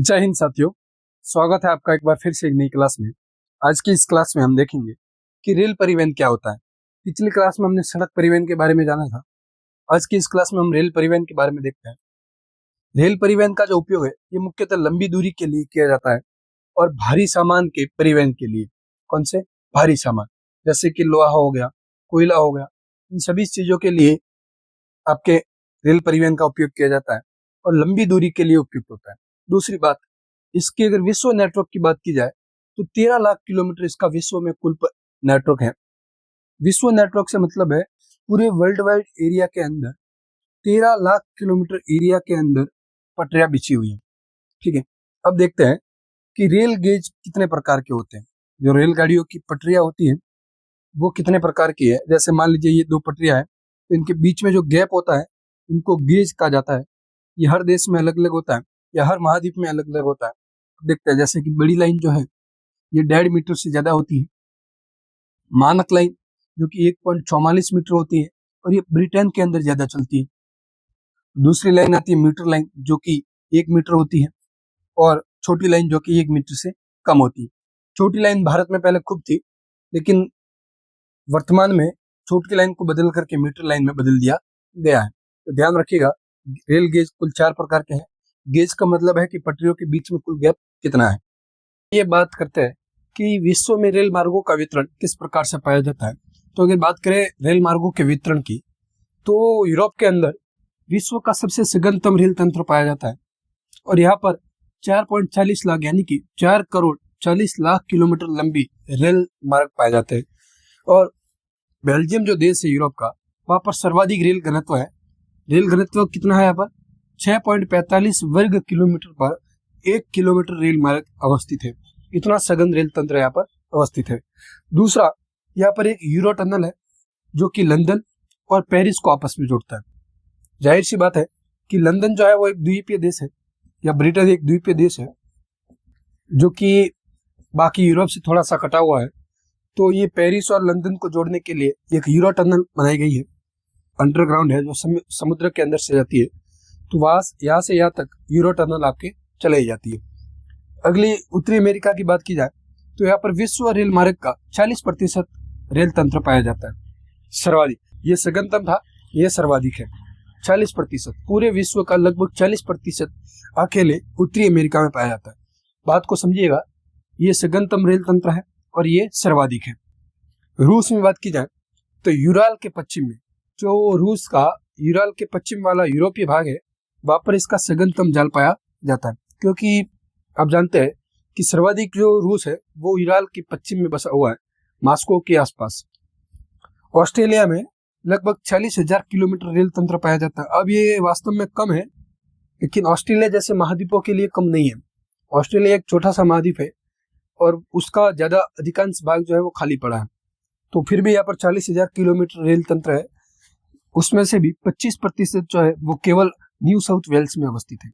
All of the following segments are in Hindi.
जय हिंद साथियों, स्वागत है आपका एक बार फिर से एक नई क्लास में। आज की इस क्लास में हम देखेंगे कि रेल परिवहन क्या होता है। पिछली क्लास में हमने सड़क परिवहन के बारे में जाना था। आज की इस क्लास में हम रेल परिवहन के बारे में देखते हैं। रेल परिवहन का जो उपयोग है ये मुख्यतः लंबी दूरी के लिए किया जाता है और भारी सामान के परिवहन के लिए। कौन से भारी सामान? जैसे कि लोहा हो गया, कोयला हो गया, इन सभी चीजों के लिए आपके रेल परिवहन का उपयोग किया जाता है और लंबी दूरी के लिए उपयुक्त होता है। दूसरी बात, इसके अगर विश्व नेटवर्क की बात की जाए तो 13 लाख किलोमीटर इसका विश्व में कुल नेटवर्क है। विश्व नेटवर्क से मतलब है पूरे वर्ल्ड वाइड एरिया के अंदर 13 लाख किलोमीटर एरिया के अंदर पटरियां बिछी हुई है। ठीक है, अब देखते हैं कि रेल गेज कितने प्रकार के होते हैं। जो रेलगाड़ियों की पटरियां होती हैं वो कितने प्रकार की है। जैसे मान लीजिए ये दो पटरियां हैं, तो इनके बीच में जो गैप होता है इनको गेज कहा जाता है। ये हर देश में अलग अलग होता है या हर महाद्वीप में अलग अलग होता है। देखते हैं, जैसे कि बड़ी लाइन जो है ये 1.5 मीटर से ज्यादा होती है। मानक लाइन जो कि 1.44 मीटर होती है और ये ब्रिटेन के अंदर ज्यादा चलती है। दूसरी लाइन आती है मीटर लाइन जो कि 1 मीटर होती है और छोटी लाइन जो कि 1 मीटर से कम होती है। छोटी लाइन भारत में पहले खूब थी, लेकिन वर्तमान में छोटी लाइन को बदल करके मीटर लाइन में बदल दिया गया है। तो ध्यान रखिएगा, रेल गेज कुल 4 प्रकार के हैं। गेज का मतलब है कि पटरियों के बीच में कुल गैप कितना है। ये बात करते हैं कि विश्व में रेल मार्गों का वितरण किस प्रकार से पाया जाता है। तो अगर बात करें रेल मार्गों के वितरण की, तो यूरोप के अंदर विश्व का सबसे सघनतम रेल तंत्र पाया जाता है और यहाँ पर 4.40 लाख यानी कि 4 करोड़ 40 लाख किलोमीटर लंबी रेल मार्ग पाए जाते हैं। और बेल्जियम जो देश है यूरोप का, वहां पर सर्वाधिक रेल घनत्व है। रेल घनत्व कितना है यहाँ पर? 6.45 वर्ग किलोमीटर पर 1 किलोमीटर रेल मार्ग अवस्थित है। इतना सघन रेल तंत्र यहाँ पर अवस्थित है। दूसरा, यहाँ पर एक यूरो टनल है जो कि लंदन और पेरिस को आपस में जोड़ता है। जाहिर सी बात है कि लंदन जो है वो एक द्वीपीय देश है या ब्रिटेन एक द्वीपीय देश है जो कि बाकी यूरोप से थोड़ा सा कटा हुआ है। तो ये पेरिस और लंदन को जोड़ने के लिए एक यूरो टनल बनाई गई है। अंडरग्राउंड है जो समुद्र के अंदर से जाती है। तो वहां यहाँ से यहाँ तक यूरो टनल आपके चलाई जाती है। अगली उत्तरी अमेरिका की बात की जाए तो यहाँ पर विश्व रेल मार्ग का 40% रेल तंत्र पाया जाता है। सर्वाधिक, ये सघनतम था, ये सर्वाधिक है। 40%, पूरे विश्व का लगभग 40% अकेले उत्तरी अमेरिका में पाया जाता है। बात को समझिएगा, ये सघनतम रेल तंत्र है और ये सर्वाधिक है। रूस में बात की जाए तो यूराल के पश्चिम में, जो रूस का यूराल के पश्चिम वाला यूरोपीय भाग है, वहां पर इसका सघनतम जाल पाया जाता है। क्योंकि आप जानते हैं कि सर्वाधिक जो रूस है वो यूराल के पश्चिम में बसा हुआ है, मॉस्को के आसपास। ऑस्ट्रेलिया में लगभग 40,000 किलोमीटर रेल तंत्र पाया जाता है। अब ये वास्तव में कम है, लेकिन ऑस्ट्रेलिया जैसे महाद्वीपों के लिए कम नहीं है। ऑस्ट्रेलिया एक छोटा सा महाद्वीप है और उसका ज्यादा अधिकांश भाग जो है वो खाली पड़ा है। तो फिर भी यहाँ पर 40,000 किलोमीटर रेल तंत्र है। उसमें से भी 25% जो है वो केवल न्यू साउथ वेल्स में अवस्थित है।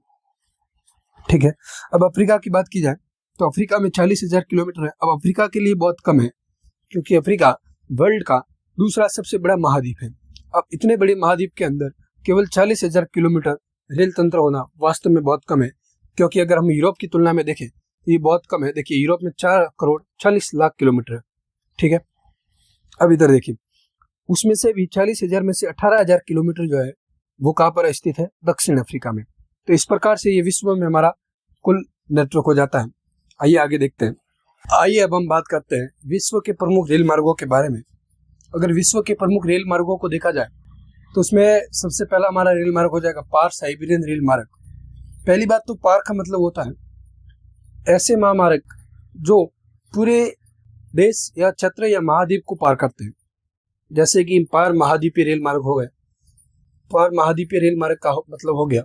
ठीक है, अब अफ्रीका की बात की जाए तो अफ्रीका में 40,000 किलोमीटर है। अब अफ्रीका के लिए बहुत कम है क्योंकि अफ्रीका वर्ल्ड का दूसरा सबसे बड़ा महाद्वीप है। अब इतने बड़े महाद्वीप के अंदर केवल 40,000 किलोमीटर रेल तंत्र होना वास्तव में बहुत कम है। क्योंकि अगर हम यूरोप की तुलना में देखें तो ये बहुत कम है। देखिए, यूरोप में 4 करोड़ 40 लाख किलोमीटर है। ठीक है, अब इधर देखिए, उसमें से भी 40,000 में से 18,000 किलोमीटर जो है वो कहाँ पर स्थित है? दक्षिण अफ्रीका में। तो इस प्रकार से ये विश्व में हमारा कुल नेटवर्क हो जाता है। आइए आगे देखते हैं। आइए अब हम बात करते हैं विश्व के प्रमुख रेल मार्गों के बारे में। अगर विश्व के प्रमुख रेल मार्गों को देखा जाए तो उसमें सबसे पहला हमारा रेल मार्ग हो जाएगा पार साइबेरियन रेल मार्ग। पहली बात तो पार का मतलब होता है ऐसे महामार्ग जो पूरे देश या क्षेत्र या महाद्वीप को पार करते हैं। जैसे कि पार महाद्वीपीय रेल मार्ग हो गए। पार महाद्वीपीय रेल मार्ग का मतलब हो गया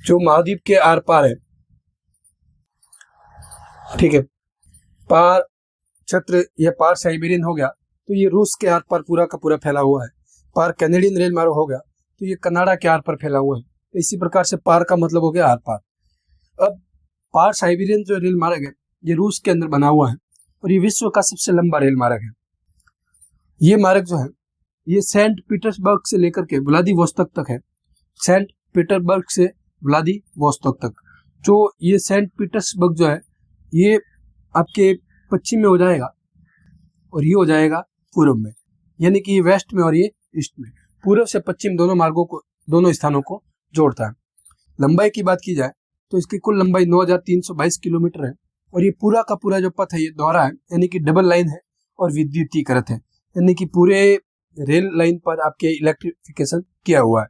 जो महाद्वीप के आर पार है। ठीक है, पार क्षेत्र या पार साइबेरियन हो गया तो ये रूस के आर पार पूरा का पूरा फैला हुआ है। पार कैनेडियन रेल मार्ग हो गया तो ये कनाडा के आर पार फैला हुआ है। इसी प्रकार से पार का मतलब हो गया आर पार। अब पार साइबेरियन जो रेल मार्ग है ये रूस के अंदर बना हुआ है और ये विश्व का सबसे लंबा रेल मार्ग है। ये मार्ग जो है ये सेंट पीटर्सबर्ग से लेकर के व्लादिवोस्तोक तक है। सेंट पीटर्सबर्ग से व्लादिवोस्तोक तक जो ये सेंट पीटर्सबर्ग जो है ये आपके पश्चिम में हो जाएगा और ये हो जाएगा पूर्व में, यानी कि ये वेस्ट में और ये ईस्ट में। पूर्व से पश्चिम दोनों मार्गों को, दोनों स्थानों को जोड़ता है। लंबाई की बात की जाए तो इसकी कुल लंबाई 9322 किलोमीटर है और ये पूरा का पूरा जो पथ है ये दोहरा है, यानी कि डबल लाइन है और विद्युतीकृत है, यानी कि पूरे रेल लाइन पर आपके इलेक्ट्रिफिकेशन किया हुआ है।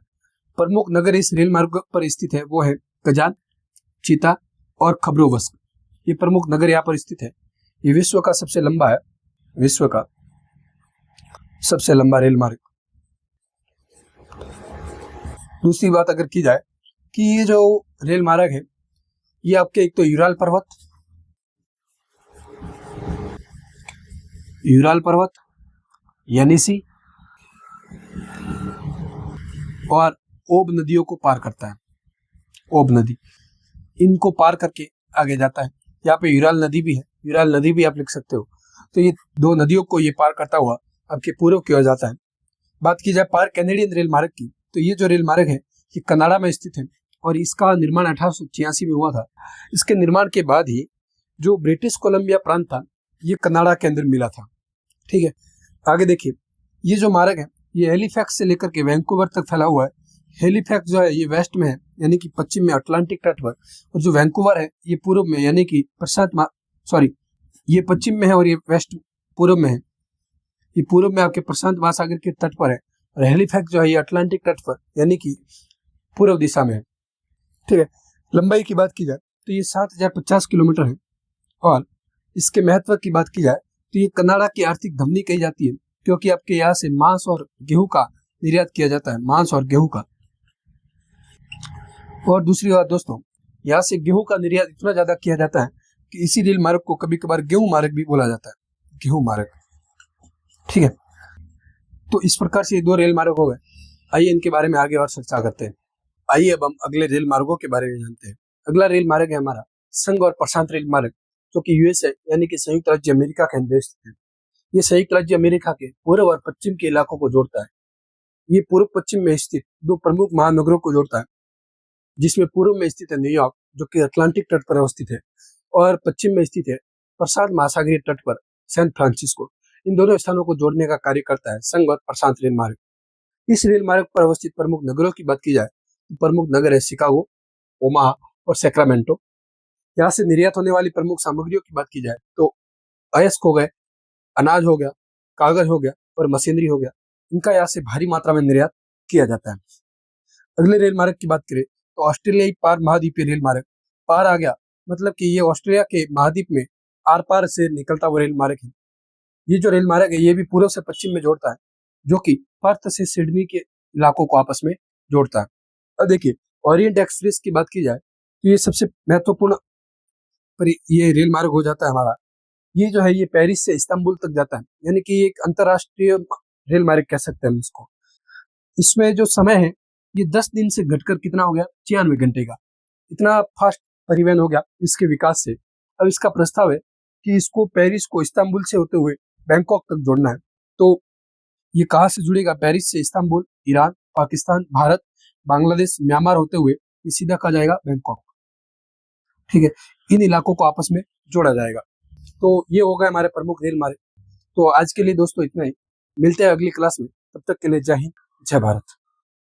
प्रमुख नगर इस रेल मार्ग पर स्थित है वो है कजान, चीता और खबरोवस्क। ये प्रमुख नगर यहाँ पर स्थित है। ये विश्व का सबसे लंबा है, विश्व का सबसे लंबा रेल मार्ग। दूसरी बात अगर की जाए कि ये जो रेल मार्ग है ये आपके एक तो यूराल पर्वत यानीसी और ओब नदियों को पार करता है। ओब नदी, इनको पार करके आगे जाता है। यहाँ पे यूराल नदी भी है, यूराल नदी भी आप लिख सकते हो। तो ये दो नदियों को ये पार करता हुआ आपके पूर्व की ओर जाता है। बात की जाए पार कैनेडियन रेल मार्ग की, तो ये जो रेल मार्ग है ये कनाडा में स्थित है और इसका निर्माण 1886 में हुआ था। इसके निर्माण के बाद ही जो ब्रिटिश कोलंबिया प्रांत था ये कनाडा के अंदर मिला था। ठीक है, आगे देखिए, ये जो मार्ग है ये हेलीफैक्स से लेकर के वैंकूवर तक फैला हुआ है। हेलीफैक्स जो है ये वेस्ट में है, यानी कि पश्चिम में अटलांटिक तट पर, और जो वैंकूवर है ये पूर्व में, यानी कि ये पश्चिम में है और ये वेस्ट पूर्व में है। ये पूर्व में आपके प्रशांत महासागर के तट पर है और हेलीफैक्स जो है ये अटलांटिक तट पर, यानी कि पूर्व दिशा में है। ठीक है, लंबाई की बात की जाए तो ये 7050 किलोमीटर है और इसके महत्व की बात की जाए तो ये कनाडा की आर्थिक धमनी कही जाती है, क्योंकि आपके यहाँ से मांस और गेहूं का निर्यात किया जाता है, मांस और गेहूं का। और दूसरी बात दोस्तों, यहाँ से गेहूं का निर्यात इतना ज्यादा किया जाता है कि इसी रेल मार्ग को कभी कभार गेहूं मार्ग भी बोला जाता है, गेहूं मार्ग। ठीक है, तो इस प्रकार से ये दो रेल मार्ग हो गए। आइए इनके बारे में आगे और चर्चा करते हैं। आइए अब हम अगले रेल मार्गों के बारे में जानते हैं। अगला रेल मार्ग है हमारा संघ और प्रशांत रेल मार्ग, जो कि यूएसए यानी कि संयुक्त राज्य अमेरिका के अंदर स्थित है। ये संयुक्त राज्य अमेरिका के पूर्व और पश्चिम के इलाकों को जोड़ता है। ये पूर्व पश्चिम में स्थित दो प्रमुख महानगरों को जोड़ता है, जिसमें पूर्व में स्थित है न्यूयॉर्क, जो कि अटलांटिक तट पर अवस्थित है, और पश्चिम में स्थित है प्रशांत महासागरीय तट पर सैन फ्रांसिस्को। इन दोनों स्थानों को जोड़ने का कार्य करता है संघ और प्रशांत रेल मार्ग। इस रेल मार्ग पर अवस्थित प्रमुख नगरों की बात की जाए तो प्रमुख नगर है शिकागो, ओमाहा और सैक्रामेंटो। यहाँ से निर्यात होने वाली प्रमुख सामग्रियों की बात की जाए तो अयस्क हो गए, अनाज हो गया, कागज हो गया और मशीनरी हो गया। इनका यहाँ से भारी मात्रा में निर्यात किया जाता है। अगले रेल मार्ग की बात करें तो ऑस्ट्रेलियाई पार महाद्वीपीय रेल मार्ग। पार आ गया मतलब कि ये ऑस्ट्रेलिया के महाद्वीप में आर पार से निकलता हुआ रेल मार्ग है। ये जो रेल मार्ग है ये भी पूर्व से पश्चिम में जोड़ता है, जो कि पर्थ से सिडनी के इलाकों को आपस में जोड़ता है। अब देखिए, ओरिएंट एक्सप्रेस की बात की जाए तो ये सबसे महत्वपूर्ण पर ये रेल मार्ग हो जाता है हमारा। ये जो है ये पेरिस से इस्तांबुल तक जाता है, यानी कि एक अंतरराष्ट्रीय रेल मार्ग कह सकते हैं हम इसको। इसमें जो समय है ये 10 दिन से घटकर कितना हो गया, 96 घंटे का। इतना फास्ट परिवहन हो गया इसके विकास से। अब इसका प्रस्ताव है कि इसको पेरिस को इस्तांबुल से होते हुए बैंकॉक तक जोड़ना है। तो ये कहाँ से जुड़ेगा, पेरिस से Istanbul, Iran, Pakistan, Bharat, Bangladesh, Myanmar होते हुए ये सीधा कहा जाएगा बैंकॉक। ठीक है, इन इलाकों को आपस में जोड़ा जाएगा। तो ये हो गए हमारे प्रमुख रेल मार्ग। तो आज के लिए दोस्तों इतना ही, मिलते हैं अगली क्लास में, तब तक के लिए जय हिंद, जय भारत।